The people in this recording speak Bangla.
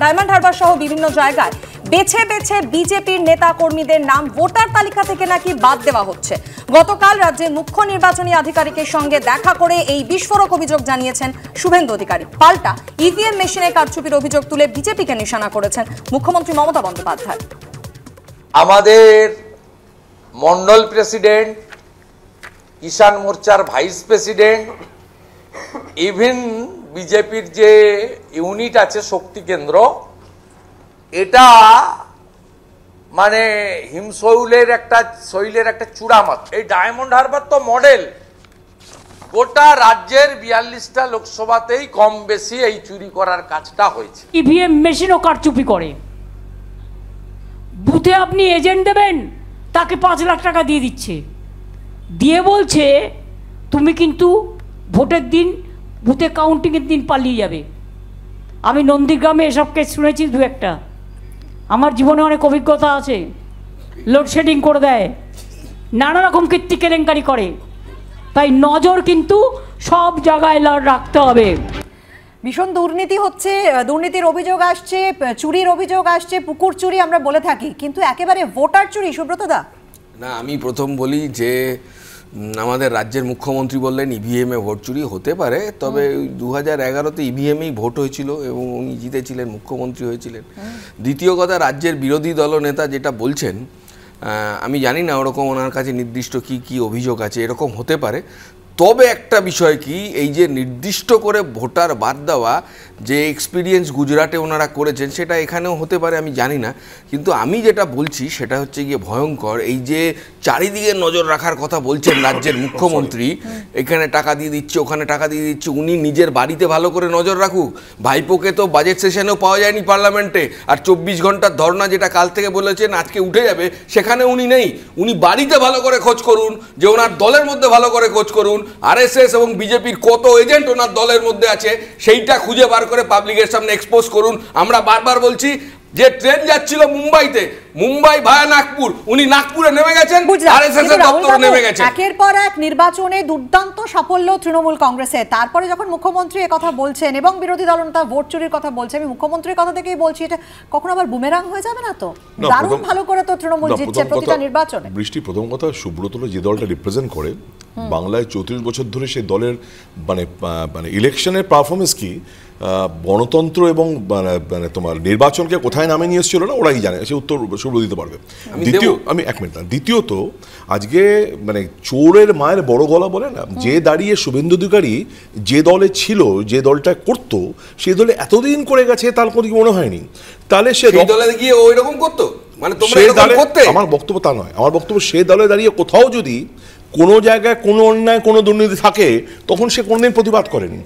ডায়মন্ড হারবার সহ বিভিন্ন জায়গায় বেছে বেছে বিজেপির নেতা কর্মীদের নাম ভোটার তালিকা থেকে নাকি বাদ দেওয়া হচ্ছে। গতকাল রাজ্যের মুখ্য নির্বাচনী আধিকারিকের সঙ্গে দেখা করে এই বিস্ফোরক অভিযোগ জানিয়েছেন শুভেন্দু অধিকারী। পাল্টা ইভিএম মেশিনে কারচুপির অভিযোগ তুলে বিজেপিকে নিশানা করেছেন মুখ্যমন্ত্রী মমতা বন্দ্যোপাধ্যায়। আমাদের মন্ডল প্রেসিডেন্ট, কিষাণ মোর্চার ভাইস প্রেসিডেন্ট, ইভেন বিজেপির যে ইউনিট আছে শক্তি কেন্দ্র, এটা মানে হিমশৈলের একটা চূড়ামত। এই ডায়মন্ড হারবার তো মডেল, গোটা রাজ্যের 42টা লোকসভাতেই কম বেশি এই চুরি করার কাজটা হয়েছে। ইভিএম মেশিনও কারচুপি করে। বুথে আপনি এজেন্ট দেবেন, তাকে 5 লাখ টাকা দিয়ে দিচ্ছে, দিয়ে বলছে তুমি কিন্তু ভোটের দিন বুথে কাউন্টিংয়ের দিন পালিয়ে যাবে। আমি নন্দীগ্রামে এসব কেস শুনেছি দু একটা, আমার জীবনে অনেক অভিজ্ঞতা আছে। লোডশেডিং করে দেয়, নানা রকম কীর্তি কেলেঙ্কারি করে, তাই নজর কিন্তু সব জায়গায় রাখতে হবে। ভীষণ দুর্নীতি হচ্ছে, দুর্নীতির অভিযোগ আসছে, চুরির অভিযোগ আসছে, পুকুর চুরি আমরা বলে থাকি, কিন্তু একেবারে ভোটার চুরি। সুব্রত দা, না, আমি প্রথম বলি যে আমাদের রাজ্যের মুখ্যমন্ত্রী বললেন ইভিএমে ভোট চুরি হতে পারে, তবে 2011-তে ইভিএমেই ভোট হয়েছিল এবং উনি জিতেছিলেন, মুখ্যমন্ত্রী হয়েছিলেন। দ্বিতীয় কথা, রাজ্যের বিরোধী দলনেতা যেটা বলছেন, আমি জানি না ওরকম ওনার কাছে নির্দিষ্ট কি কি অভিযোগ আছে, এরকম হতে পারে। তবে একটা বিষয় কি, এই যে নির্দিষ্ট করে ভোটার বাদ দেওয়া যে এক্সপিরিয়েন্স গুজরাটে ওনারা করেছেন, সেটা এখানেও হতে পারে, আমি জানি না। কিন্তু আমি যেটা বলছি সেটা হচ্ছে গিয়ে ভয়ঙ্কর। এই যে চারিদিকে নজর রাখার কথা বলছেন রাজ্যের মুখ্যমন্ত্রী, এখানে টাকা দিয়ে দিচ্ছে, ওখানে টাকা দিয়ে দিচ্ছে, উনি নিজের বাড়িতে ভালো করে নজর রাখুক। ভাইপোকে তো বাজেট সেশনেও পাওয়া যায়নি পার্লামেন্টে, আর 24 ঘন্টার ধর্না যেটা কাল থেকে বলেছেন আজকে উঠে যাবে, সেখানে উনি নেই। উনি বাড়িতে ভালো করে খোঁজ করুন, যে ওনার দলের মধ্যে ভালো করে খোঁজ করুন, আরএসএস এবং বিজেপির কত এজেন্ট ওনার দলের মধ্যে আছে সেইটা খুঁজে বার করে পাবলিকের সামনে এক্সপোজ করুন। আমরা বারবার বলছি যে ট্রেন যাচ্ছিল মুম্বাইতে, মুম্বাই ভায়া নাগপুর, উনি নাগপুরে নেমে গেছেন, আরএসএস এর দপ্তরে নেমে গেছেন। একের পর এক নির্বাচনে দুর্দান্ত সাফল্য তৃণমূল কংগ্রেসের। তারপরে যখন মুখ্যমন্ত্রী এই কথা বলছেন এবং বিরোধী দলনেতা ভোট চুরির কথা বলছে, আমি মুখ্যমন্ত্রীর কথা থেকেই বলছি, এটা কখনো আবার বুমেরাং হয়ে যাবে না তো? দারুণ ভালো করে তো তৃণমূল জিতছে প্রতিটা নির্বাচনে। বৃষ্টি, প্রথম কথা, সুব্রত যে দলটা রিপ্রেজেন্ট করে বাংলায় 34 বছর ধরে, সেই দলের মানে ইলেকশনের পারফরমেন্স কি, গণতন্ত্র এবং মানে তোমার নির্বাচনকে কোথায় নামে নিয়ে এসেছিল না, ওরাই জানে, সে উত্তর সুব্রত দিতে পারবে। দ্বিতীয়ত আজকে মানে চোরের মায়ের বড় গলা বলে না, যে দাঁড়িয়ে শুভেন্দু অধিকারী যে দলে ছিল, যে দলটা করতো, সেই দলে এতদিন করে গেছে, তার কোনো মনে হয়নি। তাহলে সে দলে গিয়ে ওই রকম করতো, মানে আমার বক্তব্য তা নয়, আমার বক্তব্য সে দলে দাঁড়িয়ে কোথাও যদি কোনো জায়গায় কোনো অন্যায়, কোনো দুর্নীতি থাকে, তখন সে কোনোদিন প্রতিবাদ করেনি।